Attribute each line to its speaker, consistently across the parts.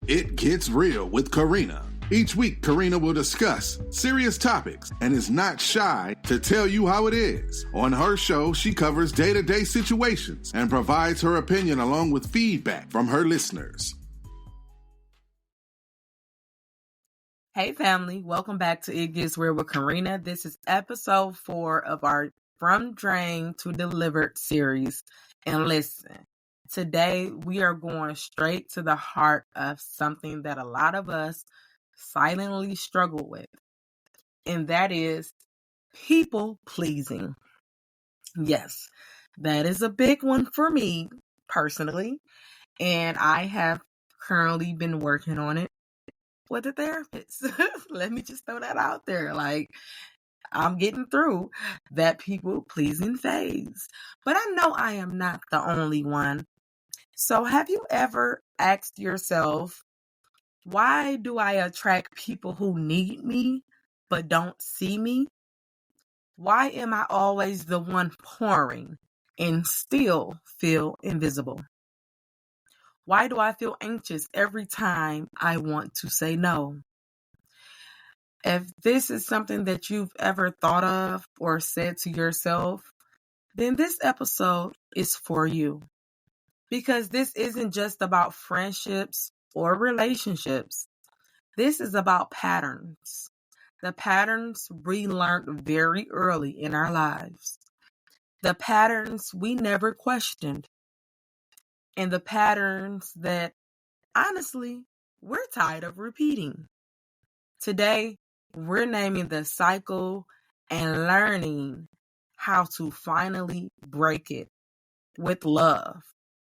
Speaker 1: It Gets Real with Karina. Each week, Karina will discuss serious topics and is not shy to tell you how it is. On her show, she covers day-to-day situations and provides her opinion along with feedback from her listeners.
Speaker 2: Hey family, welcome back to It Gets Real with Karina. This is episode 4 of our From Drain to Delivered series. And listen, today we are going straight to the heart of something that a lot of us silently struggle with. And that is people pleasing. Yes, that is a big one for me personally. And I have currently been working on it with a therapist. Let me just throw that out there. Like, I'm getting through that people pleasing phase. But I know I am not the only one. So have you ever asked yourself, why do I attract people who need me but don't see me? Why am I always the one pouring and still feel invisible? Why do I feel anxious every time I want to say no? If this is something that you've ever thought of or said to yourself, then this episode is for you. Because this isn't just about friendships or relationships. This is about patterns. The patterns we learned very early in our lives. The patterns we never questioned. And the patterns that, honestly, we're tired of repeating. Today, we're naming the cycle and learning how to finally break it with love,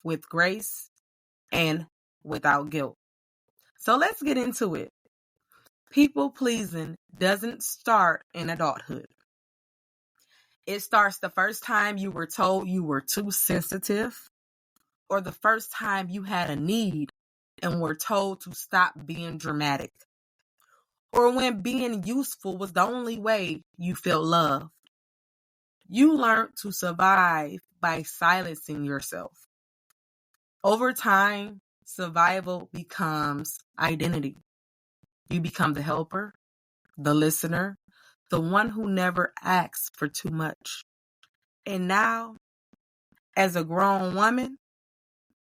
Speaker 2: with grace, and without guilt. So let's get into it. People pleasing doesn't start in adulthood. It starts the first time you were told you were too sensitive, or the first time you had a need and were told to stop being dramatic, or when being useful was the only way you felt loved. You learned to survive by silencing yourself. Over time, survival becomes identity. You become the helper, the listener, the one who never asks for too much. And now, as a grown woman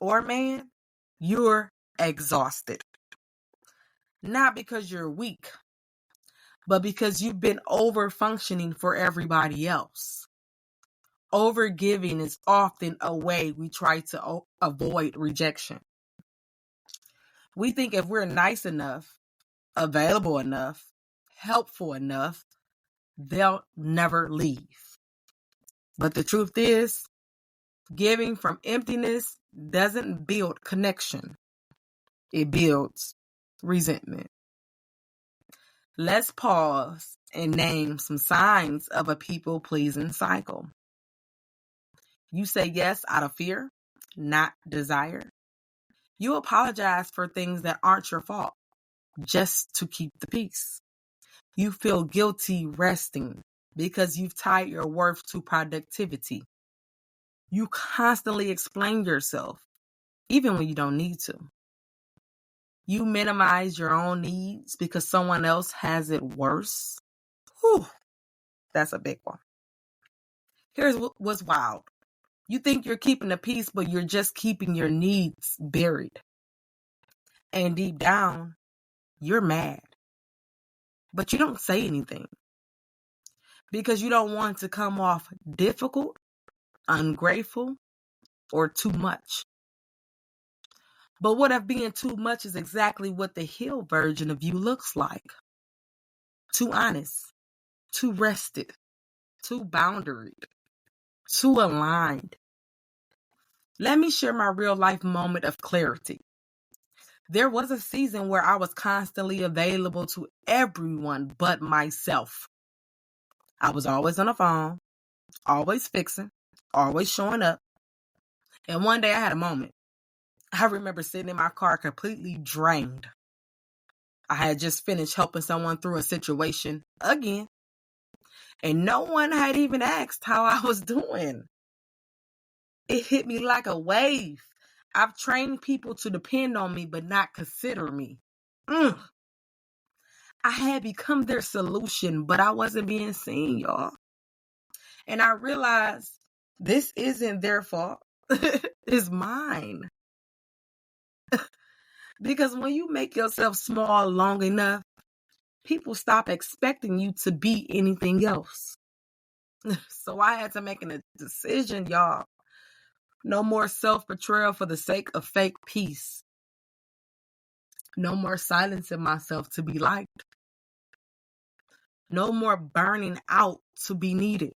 Speaker 2: or man, you're exhausted. Not because you're weak, but because you've been over-functioning for everybody else. Overgiving is often a way we try to avoid rejection. We think if we're nice enough, available enough, helpful enough, they'll never leave. But the truth is, giving from emptiness doesn't build connection. It builds resentment. Let's pause and name some signs of a people-pleasing cycle. You say yes out of fear, not desire. You apologize for things that aren't your fault, just to keep the peace. You feel guilty resting because you've tied your worth to productivity. You constantly explain yourself, even when you don't need to. You minimize your own needs because someone else has it worse. Whew, that's a big one. Here's what's wild. You think you're keeping the peace, but you're just keeping your needs buried. And deep down, you're mad. But you don't say anything. Because you don't want to come off difficult, ungrateful, or too much. But what if being too much is exactly what the healed version of you looks like? Too honest, too rested, too boundaried, too aligned. Let me share my real life moment of clarity. There was a season where I was constantly available to everyone but myself. I was always on the phone, always fixing, always showing up. And one day I had a moment. I remember sitting in my car completely drained. I had just finished helping someone through a situation again. And no one had even asked how I was doing. It hit me like a wave. I've trained people to depend on me but not consider me. I had become their solution, but I wasn't being seen, y'all. And I realized this isn't their fault. It's mine. Because when you make yourself small long enough, people stop expecting you to be anything else. So I had to make a decision, y'all. No more self-betrayal for the sake of fake peace. No more silencing myself to be liked. No more burning out to be needed.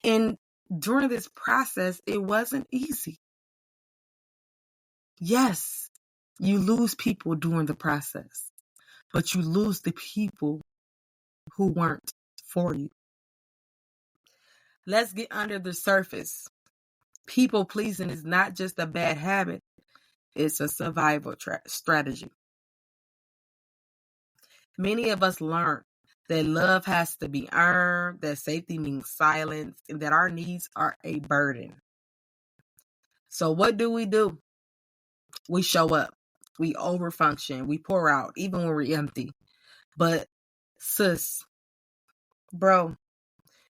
Speaker 2: And during this process, it wasn't easy. Yes, you lose people during the process, but you lose the people who weren't for you. Let's get under the surface. People pleasing is not just a bad habit, it's a survival strategy. Many of us learn that love has to be earned, that safety means silence, and that our needs are a burden. So what do? We show up. We overfunction. We pour out, even when we're empty. But sis, bro,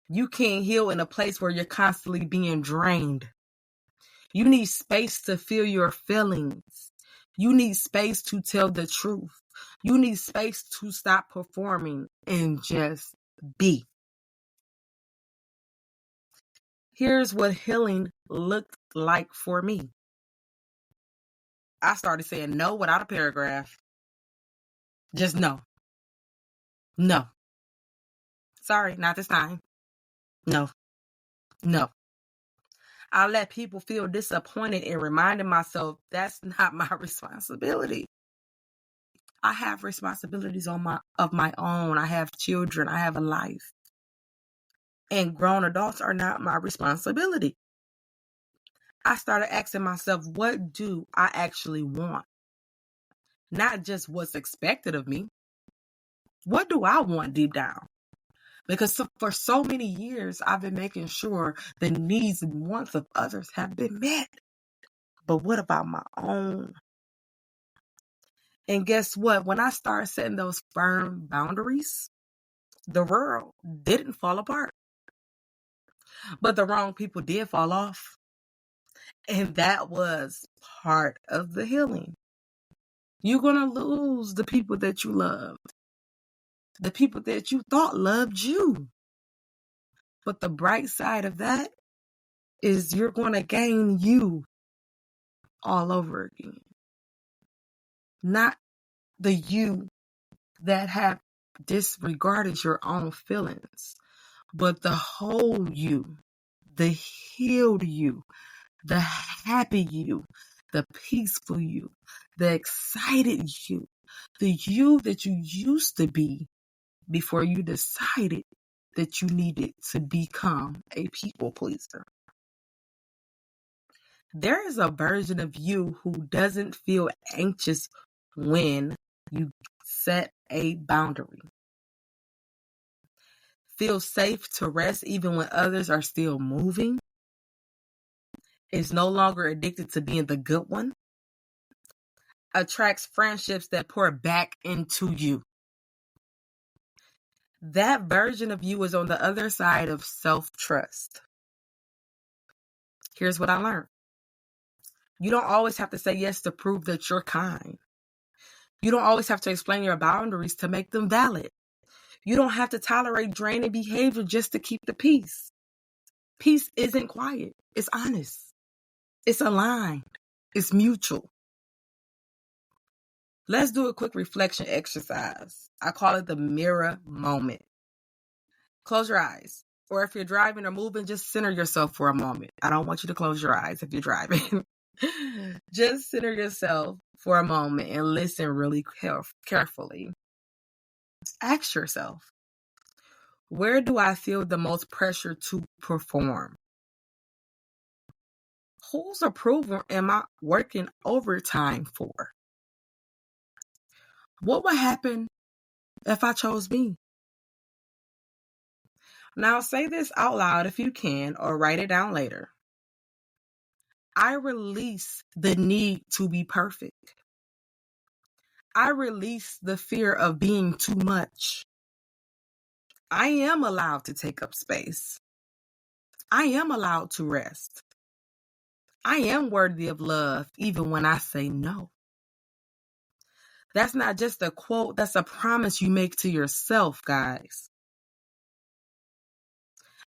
Speaker 2: you can't heal in a place where you're constantly being drained. You need space to feel your feelings. You need space to tell the truth. You need space to stop performing and just be. Here's what healing looked like for me. I started saying no without a paragraph. Just no. No. Sorry, not this time. No. No. I let people feel disappointed and reminded myself that's not my responsibility. I have responsibilities of my own. I have children. I have a life. And grown adults are not my responsibility. I started asking myself, what do I actually want? Not just what's expected of me. What do I want deep down? Because for so many years, I've been making sure the needs and wants of others have been met. But what about my own? And guess what? When I started setting those firm boundaries, the world didn't fall apart. But the wrong people did fall off. And that was part of the healing. You're going to lose the people that you loved, the people that you thought loved you. But the bright side of that is you're going to gain you all over again. Not the you that have disregarded your own feelings, but the whole you, the healed you, the happy you, the peaceful you, the excited you, the you that you used to be before you decided that you needed to become a people pleaser. There is a version of you who doesn't feel anxious when you set a boundary. Feel safe to rest even when others are still moving. Is no longer addicted to being the good one. Attracts friendships that pour back into you. That version of you is on the other side of self-trust. Here's what I learned. You don't always have to say yes to prove that you're kind. You don't always have to explain your boundaries to make them valid. You don't have to tolerate draining behavior just to keep the peace. Peace isn't quiet. It's honest. It's aligned. It's mutual. Let's do a quick reflection exercise. I call it the mirror moment. Close your eyes. Or if you're driving or moving, just center yourself for a moment. I don't want you to close your eyes if you're driving. Just center yourself for a moment and listen really carefully. Ask yourself, where do I feel the most pressure to perform? Whose approval am I working overtime for? What would happen if I chose me? Now say this out loud if you can, or write it down later. I release the need to be perfect. I release the fear of being too much. I am allowed to take up space. I am allowed to rest. I am worthy of love even when I say no. That's not just a quote, that's a promise you make to yourself, guys.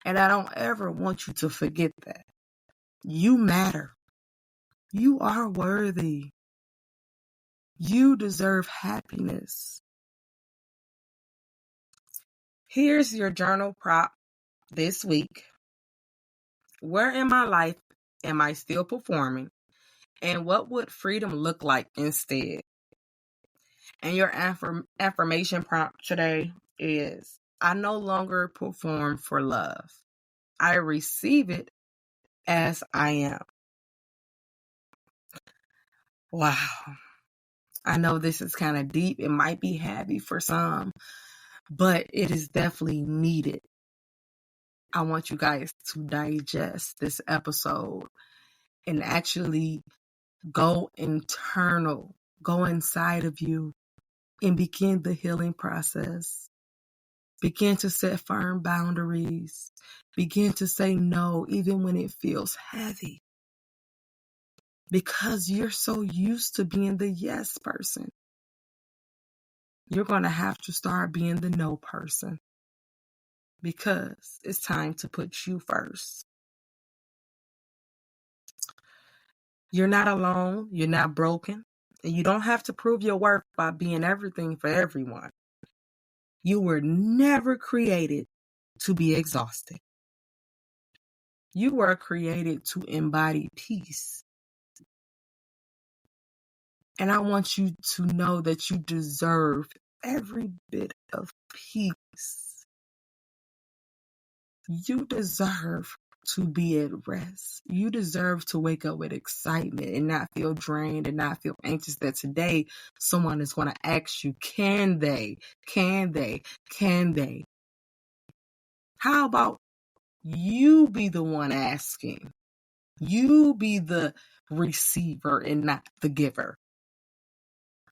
Speaker 2: And I don't ever want you to forget that. You matter. You are worthy. You deserve happiness. Here's your journal prop this week. Where in my life am I still performing? And what would freedom look like instead? And your affirmation prompt today is, I no longer perform for love. I receive it as I am. Wow. I know this is kind of deep. It might be heavy for some, but it is definitely needed. I want you guys to digest this episode and actually go internal, go inside of you and begin the healing process. Begin to set firm boundaries. Begin to say no even when it feels heavy. Because you're so used to being the yes person. You're going to have to start being the no person. Because it's time to put you first. You're not alone. You're not broken. And you don't have to prove your worth by being everything for everyone. You were never created to be exhausted. You were created to embody peace. And I want you to know that you deserve every bit of peace. You deserve to be at rest. You deserve to wake up with excitement and not feel drained and not feel anxious that today someone is going to ask you, can they? How about you be the one asking? You be the receiver and not the giver.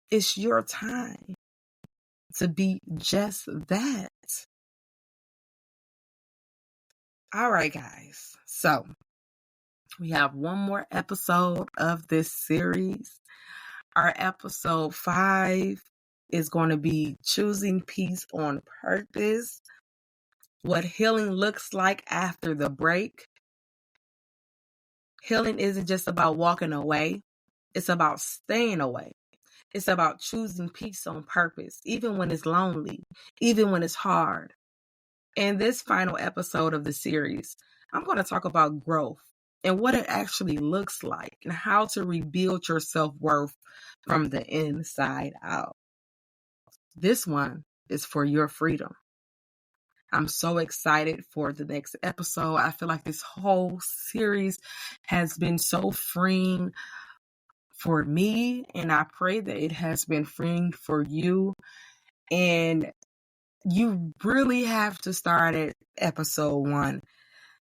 Speaker 2: It's your time to be just that. All right, guys. So we have one more episode of this series. Our episode 5 is going to be choosing peace on purpose. What healing looks like after the break. Healing isn't just about walking away. It's about staying away. It's about choosing peace on purpose, even when it's lonely, even when it's hard. In this final episode of the series, I'm going to talk about growth and what it actually looks like and how to rebuild your self-worth from the inside out. This one is for your freedom. I'm so excited for the next episode. I feel like this whole series has been so freeing for me, and I pray that it has been freeing for you. And you really have to start at episode 1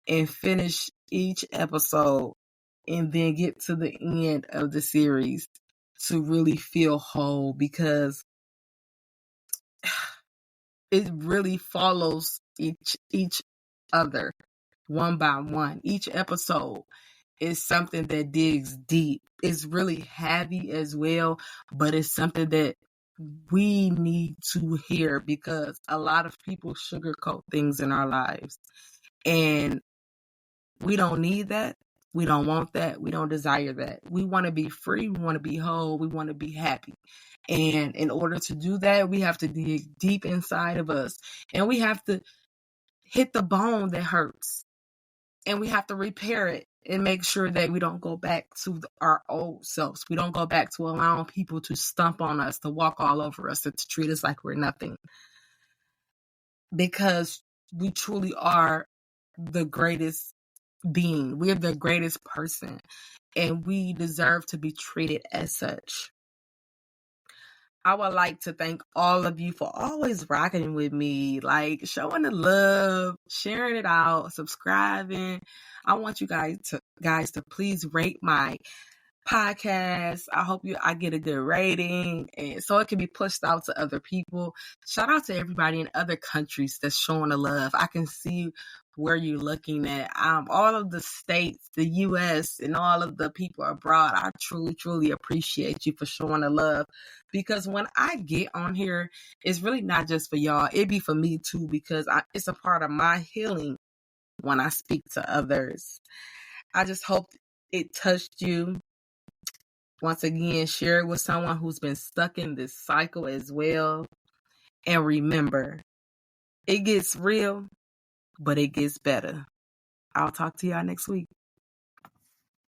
Speaker 2: and finish each episode and then get to the end of the series to really feel whole, because it really follows each other one by one. Each episode is something that digs deep. It's really heavy as well, but it's something that we need to hear because a lot of people sugarcoat things in our lives. And we don't need that. We don't want that. We don't desire that. We want to be free. We want to be whole. We want to be happy. And in order to do that, we have to dig deep inside of us. And we have to hit the bone that hurts. And we have to repair it and make sure that we don't go back to our old selves. We don't go back to allowing people to stomp on us, to walk all over us, and to treat us like we're nothing. Because we truly are the greatest being. We're the greatest person. And we deserve to be treated as such. I would like to thank all of you for always rocking with me, like showing the love, sharing it out, subscribing. I want you guys to please rate my podcast. I hope I get a good rating and so it can be pushed out to other people. Shout out to everybody in other countries that's showing the love. I can see where you're looking at. All of the states, the US, and all of the people abroad, I truly appreciate you for showing the love. Because when I get on here, it's really not just for y'all. It be for me too, because it's a part of my healing when I speak to others. I just hope it touched you. Once again, share it with someone who's been stuck in this cycle as well. And remember, it gets real, but it gets better. I'll talk to y'all next week.